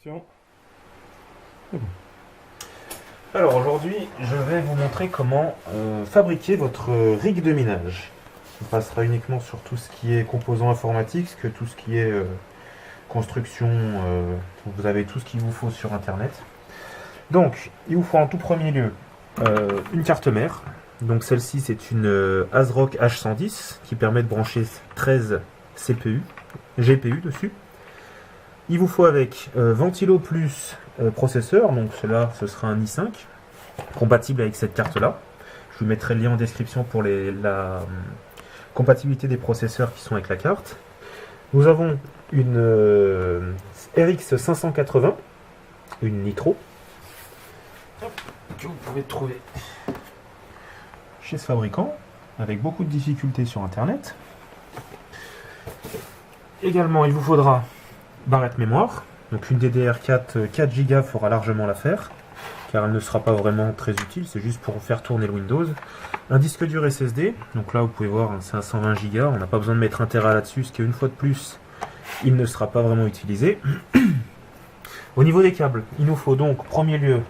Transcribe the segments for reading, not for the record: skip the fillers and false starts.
Attention. Alors aujourd'hui, je vais vous montrer comment fabriquer votre rig de minage. On passera uniquement sur tout ce qui est composants informatiques, que tout ce qui est construction, vous avez tout ce qu'il vous faut sur internet. Donc, il vous faut en tout premier lieu une carte mère. Donc celle-ci, c'est une ASRock H110 qui permet de brancher 13 GPU dessus. Il vous faut avec ventilo plus processeur, donc cela ce sera un i5 compatible avec cette carte là. Je vous mettrai le lien en description pour la compatibilité des processeurs qui sont avec la carte. Nous avons une RX 580, une Nitro, que vous pouvez trouver chez ce fabricant avec beaucoup de difficultés sur internet. Également, il vous faudra barrette mémoire, donc une DDR4 4 Go fera largement l'affaire, car elle ne sera pas vraiment très utile, c'est juste pour faire tourner le Windows. Un disque dur SSD, donc là vous pouvez voir c'est un 120 Go, on n'a pas besoin de mettre 1 Tera là-dessus, ce qui une fois de plus, il ne sera pas vraiment utilisé. Au niveau des câbles, il nous faut donc, en premier lieu,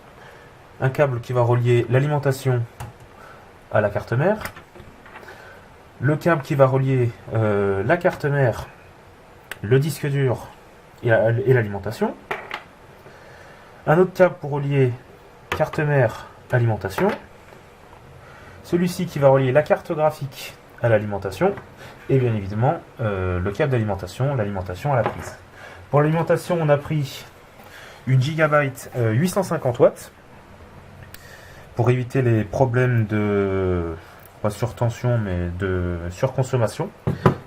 un câble qui va relier l'alimentation à la carte mère, le câble qui va relier la carte mère, le disque dur et l'alimentation, un autre câble pour relier carte mère alimentation, celui-ci qui va relier la carte graphique à l'alimentation, et bien évidemment le câble d'alimentation, l'alimentation à la prise. Pour l'alimentation, on a pris une Gigabyte 850 watts pour éviter les problèmes de, pas surtension, mais de surconsommation,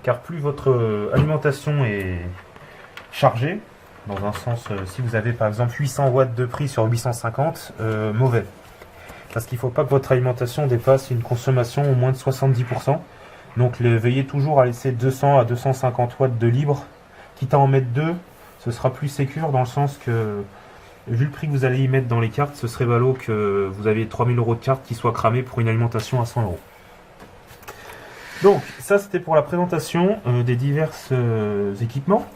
car plus votre alimentation est chargée, dans un sens, si vous avez par exemple 800 watts de prise sur 850, mauvais. Parce qu'il ne faut pas que votre alimentation dépasse une consommation au moins de 70%. Donc veillez toujours à laisser 200 à 250 watts de libre. Quitte à en mettre 2, ce sera plus sécure dans le sens que, vu le prix que vous allez y mettre dans les cartes, ce serait ballot que vous avez 3000 € de cartes qui soient cramées pour une alimentation à 100 €. Donc, ça c'était pour la présentation des divers équipements.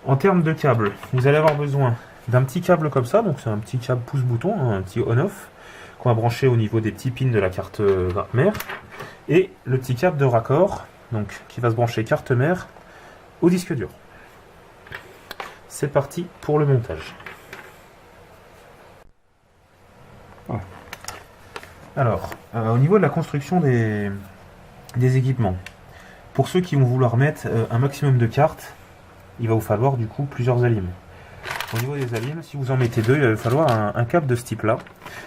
En termes de câbles, vous allez avoir besoin d'un petit câble comme ça, donc c'est un petit câble pouce-bouton, un petit on-off, qu'on va brancher au niveau des petits pins de la carte mère, et le petit câble de raccord, donc qui va se brancher carte mère au disque dur. C'est parti pour le montage. Voilà. Alors, au niveau de la construction des équipements, pour ceux qui vont vouloir mettre un maximum de cartes, il va vous falloir du coup plusieurs alimes. Au niveau des alimes, si vous en mettez deux, il va vous falloir un câble de ce type là,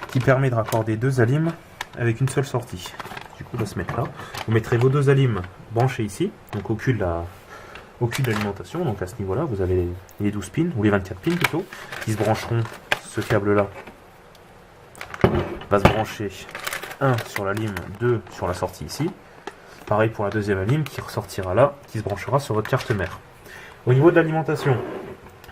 qui permet de raccorder deux alimes avec une seule sortie. Du coup, il va se mettre là. Vous mettrez vos deux alimes branchées ici, donc au cul de l'alimentation. Donc à ce niveau là, vous avez les 12 pins, ou les 24 pins plutôt, qui se brancheront. Ce câble là va se brancher 1 sur la lime, 2 sur la sortie ici. Pareil pour la deuxième lime qui ressortira là, qui se branchera sur votre carte mère. Au niveau de l'alimentation,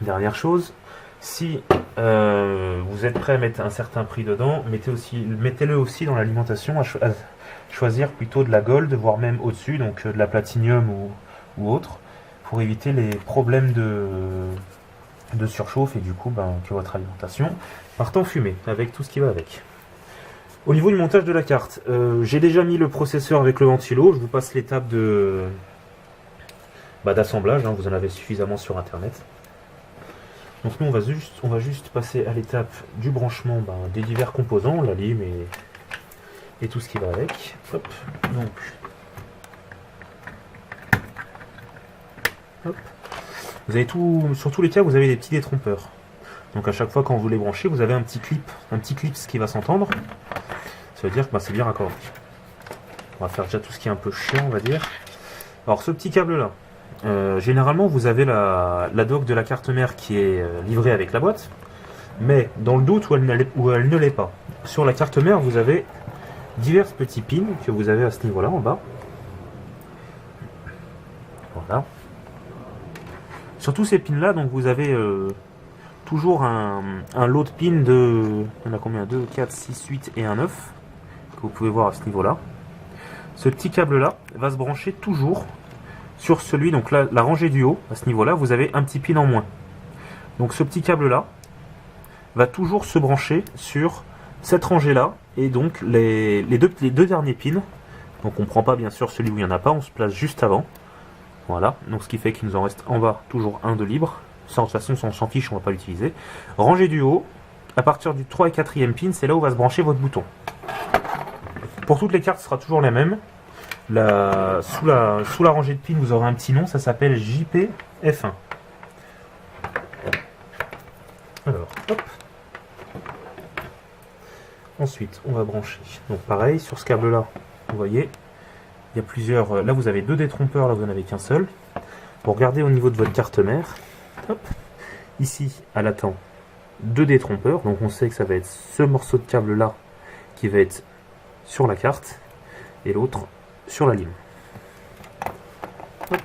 dernière chose, si vous êtes prêt à mettre un certain prix dedans, mettez-le aussi dans l'alimentation, à choisir plutôt de la gold, voire même au-dessus, donc de la platinium ou autre, pour éviter les problèmes de surchauffe et du coup que votre alimentation parte en fumée, avec tout ce qui va avec. Au niveau du montage de la carte, j'ai déjà mis le processeur avec le ventilo, je vous passe l'étape d'assemblage, hein, vous en avez suffisamment sur internet. Donc nous on va juste passer à l'étape du branchement des divers composants, la lime et tout ce qui va avec. Hop. Donc, hop. Vous avez sur tous les cas vous avez des petits détrompeurs. Donc à chaque fois quand vous les branchez, vous avez un petit clip qui va s'entendre. Ça veut dire que c'est bien raccordé. On va faire déjà tout ce qui est un peu chiant, on va dire. Alors ce petit câble là, généralement vous avez la dock de la carte mère qui est livrée avec la boîte, mais dans le doute où elle ne l'est pas, sur la carte mère vous avez divers petits pins que vous avez à ce niveau là en bas. Voilà. Sur tous ces pins là, donc vous avez toujours un lot de pins de, on a combien, 2, 4, 6, 8 et un 9 que vous pouvez voir à ce niveau là. Ce petit câble là va se brancher toujours sur celui, donc là, la rangée du haut, à ce niveau là, vous avez un petit pin en moins. Donc ce petit câble là, va toujours se brancher sur cette rangée-là, et donc les deux derniers pins. Donc on ne prend pas bien sûr celui où il n'y en a pas, on se place juste avant. Voilà, donc ce qui fait qu'il nous en reste en bas toujours un de libre. Ça, de toute façon, on s'en fiche, on ne va pas l'utiliser. Rangée du haut, à partir du 3 et 4e pin, c'est là où va se brancher votre bouton. Pour toutes les cartes, ce sera toujours la même. Sous la rangée de pins, vous aurez un petit nom, ça s'appelle JPF1. Alors, hop. Ensuite, on va brancher. Donc pareil, sur ce câble-là, vous voyez, il y a plusieurs... Là, vous avez 2 détrompeurs, là, vous n'en avez qu'un seul. Pour regarder au niveau de votre carte mère, hop, ici, elle attend 2 détrompeurs. Donc on sait que ça va être ce morceau de câble-là qui va être sur la carte et l'autre sur la lime. Hop.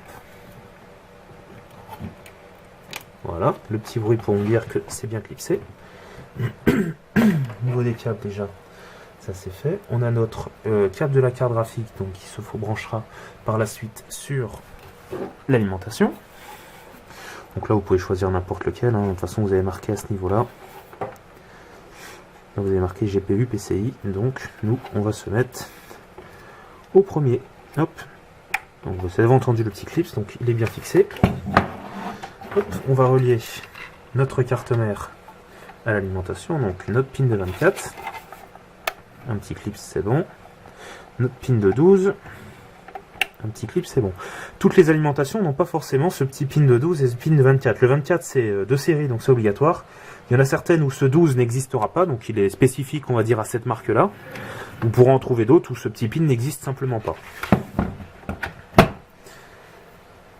Voilà, le petit bruit pour me dire que c'est bien clipsé. Au niveau des câbles déjà, ça c'est fait. On a notre câble de la carte graphique, donc qui se branchera par la suite sur l'alimentation. Donc là vous pouvez choisir n'importe lequel, hein. De toute façon vous avez marqué à ce niveau là. Là vous avez marqué GPU, PCI, donc nous on va se mettre au premier. Hop. Donc vous avez entendu le petit clips, donc il est bien fixé. Hop, on va relier notre carte mère à l'alimentation, donc notre pin de 24, un petit clip c'est bon, notre pin de 12, un petit clip c'est bon. Toutes les alimentations n'ont pas forcément ce petit pin de 12 et ce pin de 24. Le 24 c'est de série, donc c'est obligatoire. Il y en a certaines où ce 12 n'existera pas, donc il est spécifique on va dire à cette marque là. Vous pourrez en trouver d'autres où ce petit pin n'existe simplement pas.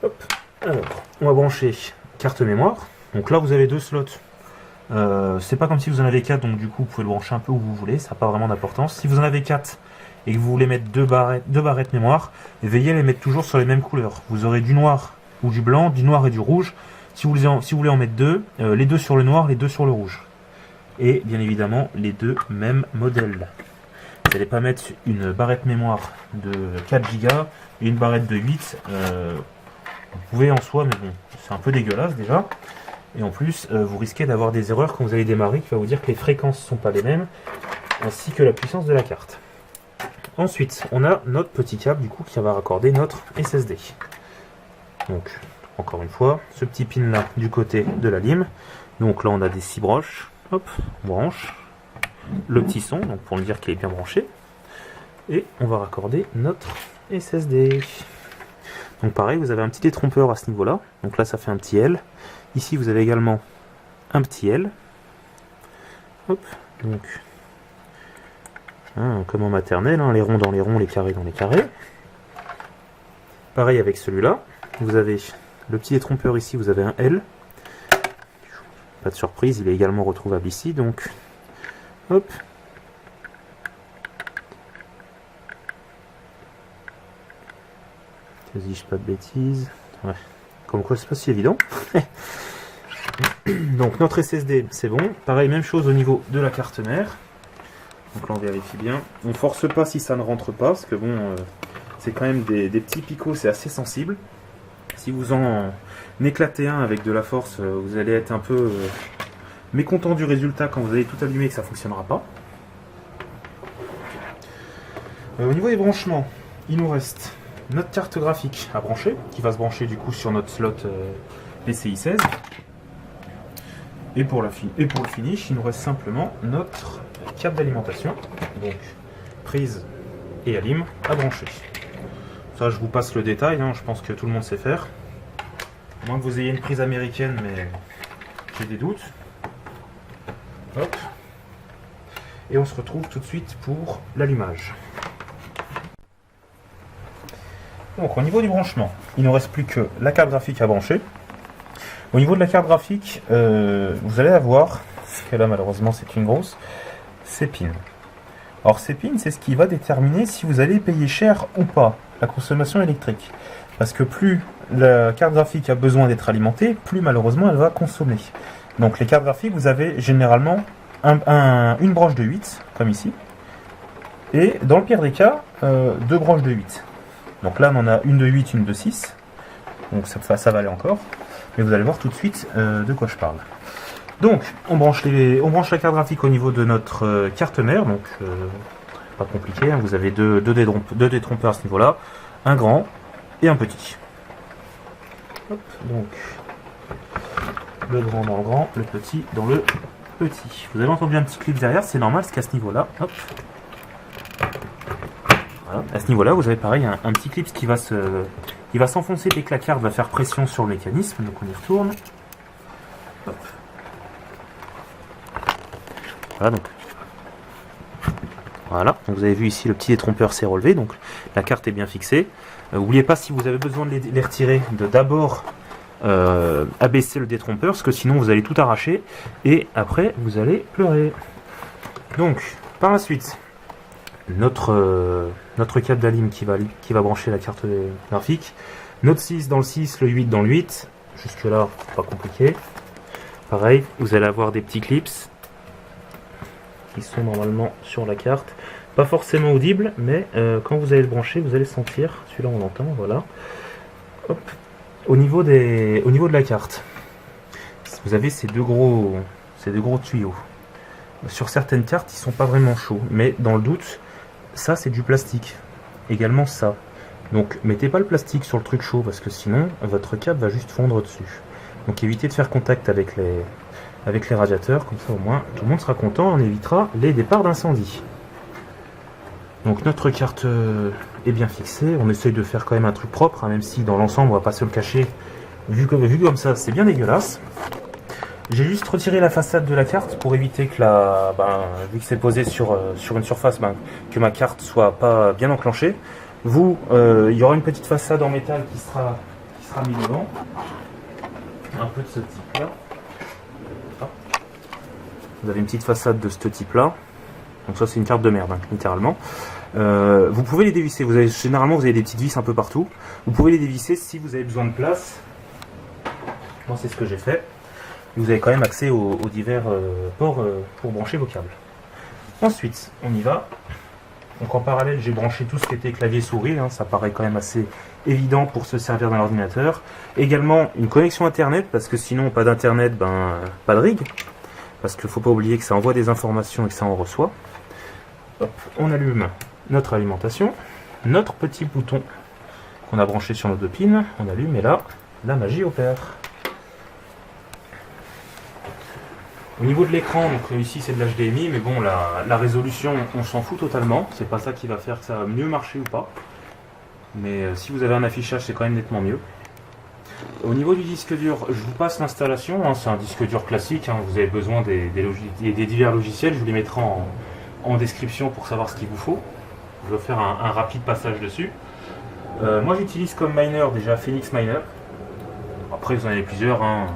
Hop. Alors, on va brancher carte mémoire. Donc là vous avez 2 slots. C'est pas comme si vous en avez 4, donc du coup vous pouvez le brancher un peu où vous voulez, ça n'a pas vraiment d'importance. Si vous en avez 4 et que vous voulez mettre deux barrettes mémoire, veillez à les mettre toujours sur les mêmes couleurs. Vous aurez du noir ou du blanc, du noir et du rouge. Si vous voulez en mettre 2, les 2 sur le noir, les 2 sur le rouge. Et bien évidemment les 2 mêmes modèles. Vous n'allez pas mettre une barrette mémoire de 4 Go et une barrette de 8. Vous pouvez en soi, mais bon, c'est un peu dégueulasse déjà. Et en plus, vous risquez d'avoir des erreurs quand vous allez démarrer, qui va vous dire que les fréquences ne sont pas les mêmes, ainsi que la puissance de la carte. Ensuite, on a notre petit câble du coup qui va raccorder notre SSD. Donc, encore une fois, ce petit pin là du côté de la lime. Donc là, on a des 6 broches. Hop, on branche. Le petit son, donc pour me dire qu'il est bien branché. Et on va raccorder notre SSD. Donc pareil, vous avez un petit détrompeur à ce niveau-là. Donc là, ça fait un petit L. Ici, vous avez également un petit L. Hop, donc, hein, comme en maternelle, hein, les ronds dans les ronds, les carrés dans les carrés. Pareil avec celui-là. Vous avez le petit détrompeur ici, vous avez un L. Pas de surprise, il est également retrouvable ici. Donc, hop. Que je dis pas de bêtises. Ouais. Comme quoi c'est pas si évident. Donc notre SSD c'est bon. Pareil, même chose au niveau de la carte mère. Donc là on vérifie bien. On force pas si ça ne rentre pas, parce que bon, c'est quand même des petits picots, c'est assez sensible. Si vous en éclatez un avec de la force, vous allez être un peu mécontent du résultat quand vous allez tout allumer et que ça ne fonctionnera pas. Au niveau des branchements, il nous reste notre carte graphique à brancher, qui va se brancher du coup sur notre slot PCI 16. Et pour le finish, il nous reste simplement notre câble d'alimentation, donc prise et alim à brancher. Ça, je vous passe le détail, hein, je pense que tout le monde sait faire. À moins que vous ayez une prise américaine, mais j'ai des doutes. Hop. Et on se retrouve tout de suite pour l'allumage. Donc au niveau du branchement, il ne nous reste plus que la carte graphique à brancher. Au niveau de la carte graphique, vous allez avoir, parce que là malheureusement c'est une grosse, ces pins. Alors ces pins, c'est ce qui va déterminer si vous allez payer cher ou pas la consommation électrique. Parce que plus la carte graphique a besoin d'être alimentée, plus malheureusement elle va consommer. Donc les cartes graphiques, vous avez généralement une broche de 8, comme ici, et dans le pire des cas, 2 broches de 8. Donc là on en a une de 8, une de 6, donc ça va aller encore. Mais vous allez voir tout de suite de quoi je parle. Donc, on branche la carte graphique au niveau de notre carte mère, donc pas compliqué, hein. Vous avez deux détrompeurs à ce niveau-là, un grand et un petit. Hop, donc, le grand dans le grand, le petit dans le petit. Vous avez entendu un petit clip derrière, c'est normal, c'est qu'à ce niveau-là, hop. Voilà. À ce niveau-là, vous avez pareil un petit clip qui va s'enfoncer dès que la carte va faire pression sur le mécanisme, donc on y retourne. Hop. Voilà, donc vous avez vu ici le petit détrompeur s'est relevé, donc la carte est bien fixée. N'oubliez pas, si vous avez besoin de les retirer, de d'abord abaisser le détrompeur, parce que sinon vous allez tout arracher et après vous allez pleurer. Donc par la suite, notre câble d'alim qui va brancher la carte graphique, notre 6 dans le 6, le 8 dans le 8, jusque là pas compliqué. Pareil, vous allez avoir des petits clips qui sont normalement sur la carte, pas forcément audibles, mais quand vous allez le brancher, vous allez sentir. Celui-là on l'entend, voilà. Hop. Au niveau de la carte, vous avez ces deux gros tuyaux. Sur certaines cartes, ils sont pas vraiment chauds, mais dans le doute, ça c'est du plastique. Également ça. Donc mettez pas le plastique sur le truc chaud, parce que sinon votre câble va juste fondre dessus. Donc évitez de faire contact avec les radiateurs, comme ça au moins tout le monde sera content, on évitera les départs d'incendie. Donc notre carte est bien fixée, on essaye de faire quand même un truc propre, hein, même si dans l'ensemble on va pas se le cacher, vu comme ça c'est bien dégueulasse. J'ai juste retiré la façade de la carte pour éviter que vu que c'est posé sur une surface, que ma carte soit pas bien enclenchée. Il y aura une petite façade en métal qui sera mise devant, un peu de ce type là. Vous avez une petite façade de ce type là. Donc ça c'est une carte de merde, hein, littéralement. Vous pouvez les dévisser. Généralement vous avez des petites vis un peu partout. Vous pouvez les dévisser si vous avez besoin de place. Moi c'est ce que j'ai fait. Vous avez quand même accès aux divers ports pour brancher vos câbles. Ensuite on y va. Donc en parallèle j'ai branché tout ce qui était clavier souris. Hein, ça paraît quand même assez évident pour se servir d'un ordinateur. Également une connexion internet, parce que sinon pas d'internet, pas de rig. Parce qu'il ne faut pas oublier que ça envoie des informations et que ça en reçoit. Hop, on allume notre alimentation, notre petit bouton qu'on a branché sur nos deux pins, on allume et là, la magie opère. Au niveau de l'écran, donc ici c'est de l'HDMI, mais bon, la résolution, on s'en fout totalement. C'est pas ça qui va faire que ça va mieux marcher ou pas. Mais si vous avez un affichage, c'est quand même nettement mieux. Au niveau du disque dur, je vous passe l'installation, hein, c'est un disque dur classique, hein, vous avez besoin des divers logiciels, je vous les mettrai en description pour savoir ce qu'il vous faut. Je vais faire un rapide passage dessus. Moi j'utilise comme miner déjà Phoenix Miner. Après vous en avez plusieurs, hein.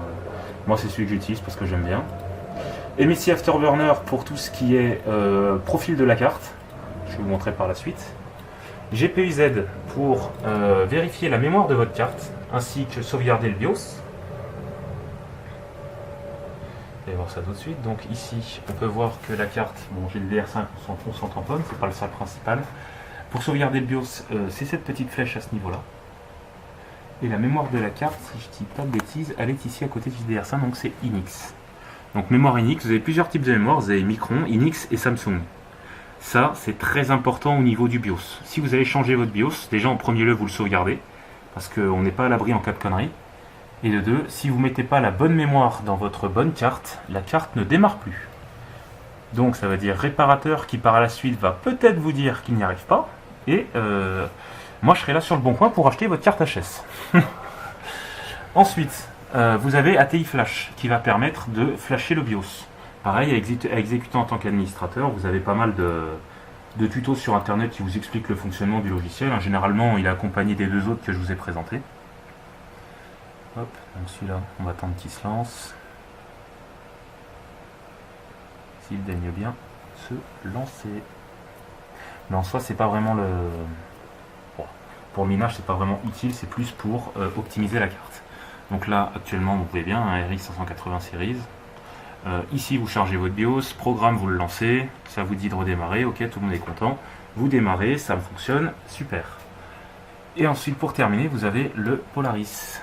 Moi c'est celui que j'utilise parce que j'aime bien. MSI Afterburner pour tout ce qui est profil de la carte, je vais vous montrer par la suite. GPU-Z pour vérifier la mémoire de votre carte, ainsi que sauvegarder le BIOS. Vous allez voir ça tout de suite. Donc ici, on peut voir que la carte, bon j'ai le DR5, on s'en tamponne, c'est pas le sac principal. Pour sauvegarder le BIOS, c'est cette petite flèche à ce niveau-là. Et la mémoire de la carte, si je dis pas de bêtises, elle est ici à côté du DR5, donc c'est Inix. Donc mémoire Inix, vous avez plusieurs types de mémoire, vous avez Micron, Inix et Samsung. Ça, c'est très important au niveau du BIOS. Si vous allez changer votre BIOS, déjà en premier lieu, vous le sauvegardez, parce qu'on n'est pas à l'abri en cas de connerie. Et de deux, si vous ne mettez pas la bonne mémoire dans votre bonne carte, la carte ne démarre plus. Donc ça veut dire réparateur qui par la suite va peut-être vous dire qu'il n'y arrive pas. Et moi je serai là sur le bon coin pour acheter votre carte HS. Ensuite, vous avez ATI Flash qui va permettre de flasher le BIOS. Pareil, à exécuter en tant qu'administrateur, vous avez pas mal de tutos sur internet qui vous expliquent le fonctionnement du logiciel. Généralement, il est accompagné des deux autres que je vous ai présentés. Hop, donc celui-là, on va attendre qu'il se lance. S'il daigne bien se lancer. Mais en soi, c'est pas vraiment le... Bon, pour le minage, c'est pas vraiment utile, c'est plus pour optimiser la carte. Donc là, actuellement, vous pouvez bien, un RX 580 Series. Ici, vous chargez votre BIOS, programme, vous le lancez, ça vous dit de redémarrer, ok, tout le monde est content. Vous démarrez, ça fonctionne, super. Et ensuite, pour terminer, vous avez le Polaris.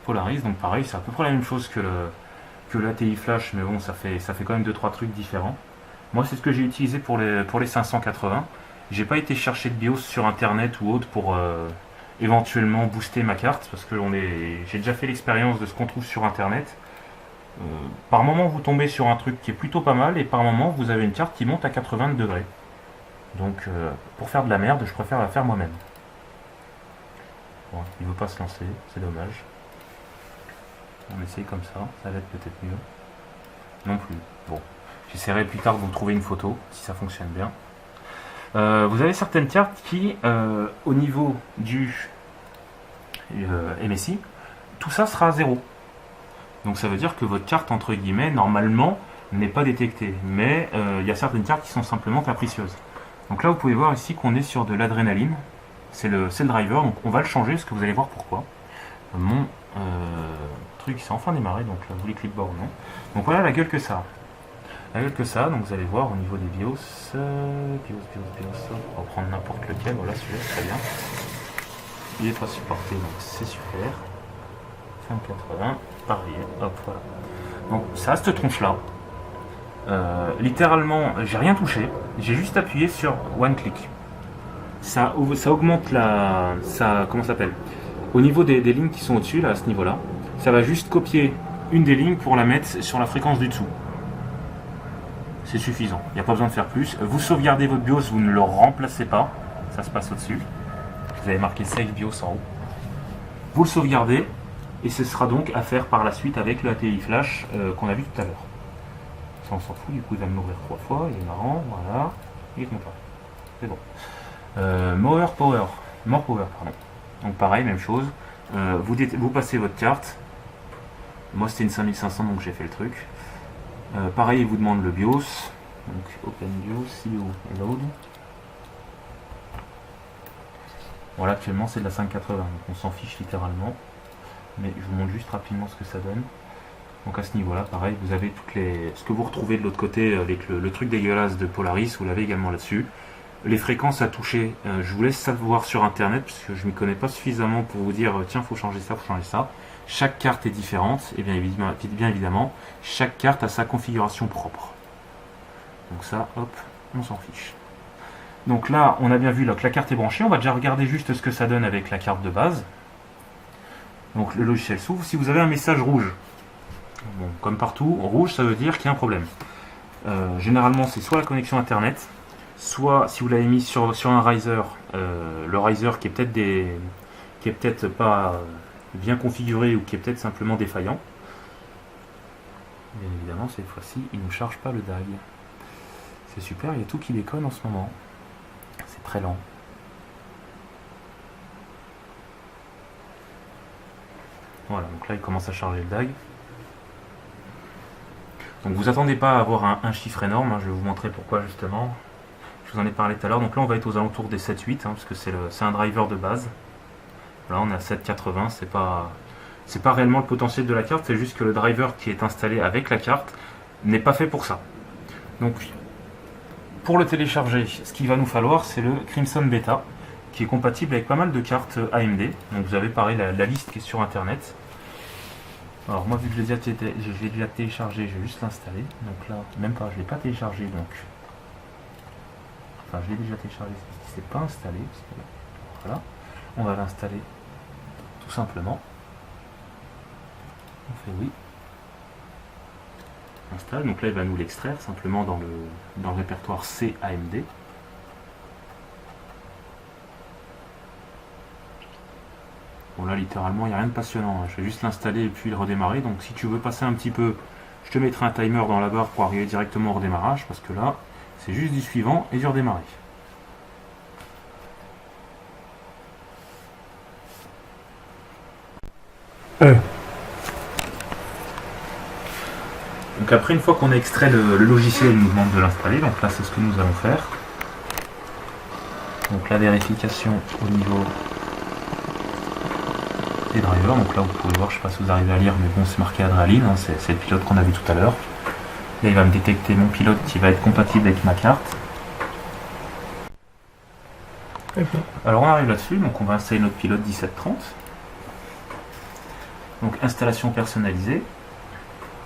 Polaris, donc pareil, c'est à peu près la même chose que que l'ATI Flash, mais bon, ça fait quand même 2-3 trucs différents. Moi, c'est ce que j'ai utilisé pour les 580. J'ai pas été chercher de BIOS sur internet ou autre pour éventuellement booster ma carte, parce que j'ai déjà fait l'expérience de ce qu'on trouve sur internet. Par moment, vous tombez sur un truc qui est plutôt pas mal, et par moment, vous avez une carte qui monte à 80 degrés. Donc, pour faire de la merde, je préfère la faire moi-même. Bon, il veut pas se lancer, c'est dommage. On essaye comme ça va être peut-être mieux. Non plus. Bon, j'essaierai plus tard de vous trouver une photo, si ça fonctionne bien. Vous avez certaines cartes qui, au niveau du MSI, tout ça sera à 0. Donc ça veut dire que votre carte, entre guillemets, normalement, n'est pas détectée. Mais il y a certaines cartes qui sont simplement capricieuses. Donc là, vous pouvez voir ici qu'on est sur de l'adrénaline. C'est le driver, donc on va le changer, parce que vous allez voir pourquoi. Mon truc s'est enfin démarré, donc là, vous les clipboard, non. Donc voilà la gueule que ça a. La gueule que ça a, donc vous allez voir au niveau des BIOS, on va prendre n'importe lequel, voilà celui-là, très bien. Il est pas supporté, donc c'est super. 580, pareil, hop, voilà. Donc ça a cette tronche-là. Littéralement, j'ai rien touché, j'ai juste appuyé sur One Click. Ça augmente comment ça s'appelle, au niveau des lignes qui sont au-dessus, là, à ce niveau-là, ça va juste copier une des lignes pour la mettre sur la fréquence du dessous. C'est suffisant, il n'y a pas besoin de faire plus. Vous sauvegardez votre BIOS, vous ne le remplacez pas, ça se passe au-dessus. Vous avez marqué Save BIOS en haut. Vous le sauvegardez, et ce sera donc à faire par la suite avec le ATI Flash qu'on a vu tout à l'heure. Ça, on s'en fout, du coup il va m'ouvrir 3 fois, il est marrant, voilà, il est content. C'est bon. More Power, pardon. Donc pareil, même chose. Vous passez votre carte. Moi c'était une 5500, donc j'ai fait le truc. Pareil, il vous demande le BIOS. Donc Open BIOS, CEO, Load. Voilà, actuellement c'est de la 580, donc on s'en fiche littéralement. Mais je vous montre juste rapidement ce que ça donne. Donc à ce niveau-là, pareil, vous avez ce que vous retrouvez de l'autre côté avec le truc dégueulasse de Polaris, vous l'avez également là-dessus. Les fréquences à toucher, je vous laisse ça voir sur internet parce que je ne m'y connais pas suffisamment pour vous dire tiens, faut changer ça, faut changer ça. Chaque carte est différente et bien évidemment, chaque carte a sa configuration propre. Donc ça, hop, on s'en fiche. Donc là, on a bien vu là, que la carte est branchée. On va déjà regarder juste ce que ça donne avec la carte de base. Donc le logiciel s'ouvre. Si vous avez un message rouge, bon, comme partout, rouge, ça veut dire qu'il y a un problème. Généralement, c'est soit la connexion internet, soit si vous l'avez mis sur un riser, le riser qui est peut-être pas bien configuré ou qui est peut-être simplement défaillant. Bien évidemment, cette fois-ci, il ne charge pas le DAG. C'est super, il y a tout qui déconne en ce moment. C'est très lent. Voilà, donc là, il commence à charger le DAG. Donc vous attendez pas à avoir un chiffre énorme, hein, je vais vous montrer pourquoi justement. Je vous en ai parlé tout à l'heure, donc là on va être aux alentours des 7-8, hein, parce que c'est un driver de base. Là on est à 780, c'est pas réellement le potentiel de la carte, c'est juste que le driver qui est installé avec la carte n'est pas fait pour ça. Donc pour le télécharger, ce qu'il va nous falloir c'est le Crimson Beta, qui est compatible avec pas mal de cartes AMD. Donc vous avez pareil la liste qui est sur internet. Alors moi vu que je l'ai déjà téléchargé, je vais juste l'installer. Donc là, même pas, je ne l'ai pas téléchargé donc. Enfin je l'ai déjà téléchargé, c'est pas installé. Voilà. On va l'installer tout simplement. On fait oui. Installe, donc là il va nous l'extraire simplement dans le répertoire C AMD. Bon là littéralement il n'y a rien de passionnant, hein. Je vais juste l'installer et puis le redémarrer. Donc si tu veux passer un petit peu, je te mettrai un timer dans la barre pour arriver directement au redémarrage, parce que là c'est juste du suivant et du redémarrer. Donc après, une fois qu'on a extrait le logiciel, il nous demande de l'installer. Donc là c'est ce que nous allons faire. Donc la vérification au niveau des drivers. Donc là vous pouvez voir, je ne sais pas si vous arrivez à lire, mais bon c'est marqué Adrénaline, hein, c'est le pilote qu'on a vu tout à l'heure. Là il va me détecter mon pilote qui va être compatible avec ma carte. Alors on arrive là-dessus, donc on va installer notre pilote 1730. Donc installation personnalisée.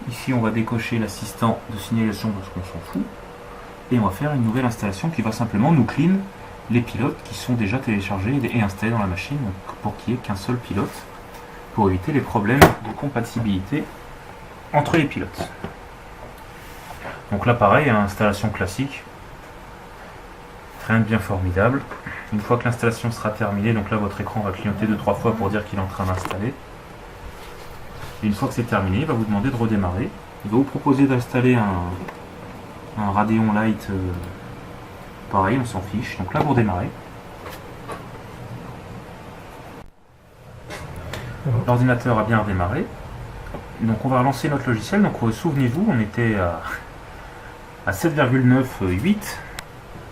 Ici, on va décocher l'assistant de signalisation parce qu'on s'en fout. Et on va faire une nouvelle installation qui va simplement nous clean les pilotes qui sont déjà téléchargés et installés dans la machine, donc pour qu'il n'y ait qu'un seul pilote, pour éviter les problèmes de compatibilité entre les pilotes. Donc là pareil, installation classique, rien de bien formidable. Une fois que l'installation sera terminée, donc là votre écran va clignoter 2-3 fois pour dire qu'il est en train d'installer. Et une fois que c'est terminé, il va vous demander de redémarrer. Il va vous proposer d'installer un Radeon Light, pareil, on s'en fiche. Donc là vous redémarrez. L'ordinateur a bien redémarré. Donc on va relancer notre logiciel. Donc souvenez-vous, on était à 7,98.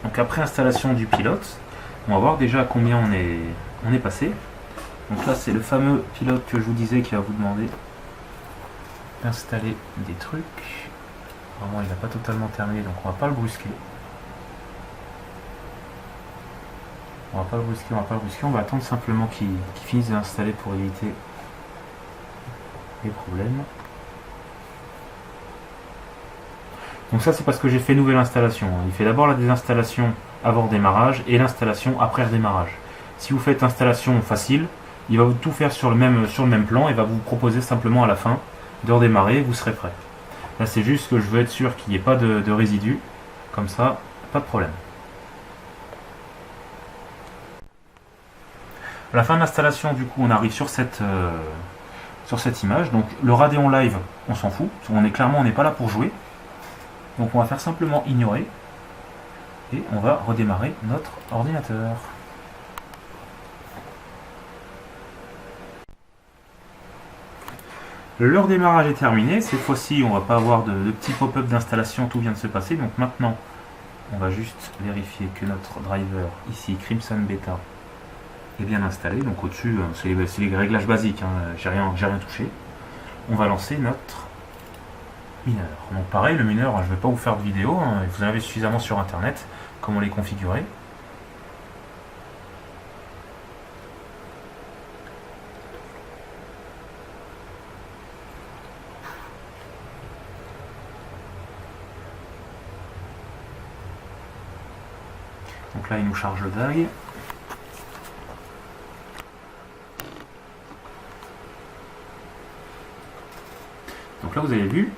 Donc après installation du pilote, on va voir déjà à combien on est passé. Donc là c'est le fameux pilote que je vous disais qui va vous demander d'installer des trucs. Vraiment il n'a pas totalement terminé, donc on va pas le brusquer. On va pas le brusquer, on va attendre simplement qu'il finisse d'installer pour éviter les problèmes. Donc ça c'est parce que j'ai fait nouvelle installation. Il fait d'abord la désinstallation avant démarrage et l'installation après redémarrage. Si vous faites installation facile, il va tout faire sur le même plan et va vous proposer simplement à la fin de redémarrer, vous serez prêt. Là c'est juste que je veux être sûr qu'il n'y ait pas de résidus, comme ça, pas de problème. À la fin de l'installation, du coup, on arrive sur cette image. Donc le Radeon Live, on s'en fout, on n'est pas là pour jouer. Donc on va faire simplement ignorer et on va redémarrer notre ordinateur. Le redémarrage est terminé. Cette fois-ci, on ne va pas avoir de petits pop-up d'installation, tout vient de se passer. Donc maintenant, on va juste vérifier que notre driver, ici, Crimson Beta, est bien installé. Donc au-dessus, c'est les réglages basiques, hein, j'ai rien touché. On va lancer notre mineur. Donc pareil, le mineur, je ne vais pas vous faire de vidéo, hein, vous en avez suffisamment sur internet, comment les configurer. Donc là, il nous charge le DAG. Donc là, vous avez vu,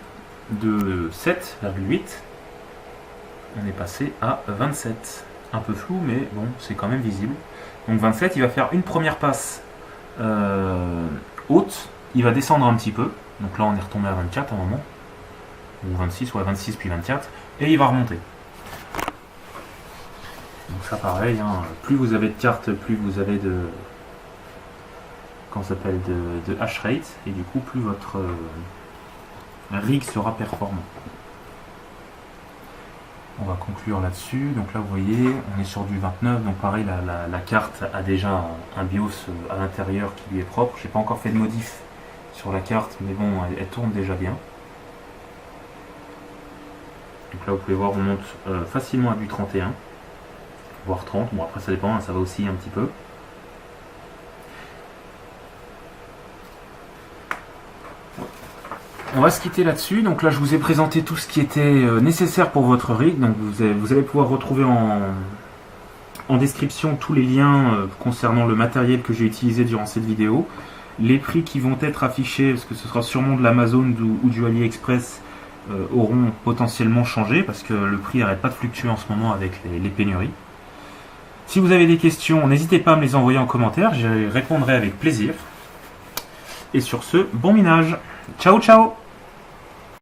de 7,8, on est passé à 27. Un peu flou, mais bon, c'est quand même visible. Donc 27, il va faire une première passe haute, il va descendre un petit peu. Donc là, on est retombé à 24 à un moment, ou 26, ouais, 26 puis 24, et il va remonter. Donc ça pareil, hein, plus vous avez de cartes, plus vous avez de hash rate, et du coup plus votre rig sera performant. On va conclure là-dessus. Donc là vous voyez, on est sur du 29, donc pareil la carte a déjà un BIOS à l'intérieur qui lui est propre. J'ai pas encore fait de modif sur la carte, mais bon, elle tourne déjà bien. Donc là vous pouvez voir, on monte facilement à du 31. Voire 30, bon après ça dépend, ça va aussi un petit peu. On va se quitter là-dessus, donc là je vous ai présenté tout ce qui était nécessaire pour votre rig, donc vous allez pouvoir retrouver en description tous les liens concernant le matériel que j'ai utilisé durant cette vidéo, les prix qui vont être affichés, parce que ce sera sûrement de l'Amazon ou du AliExpress, auront potentiellement changé, parce que le prix n'arrête pas de fluctuer en ce moment avec les pénuries. Si vous avez des questions, n'hésitez pas à me les envoyer en commentaire, j'y répondrai avec plaisir. Et sur ce, bon minage. Ciao ciao.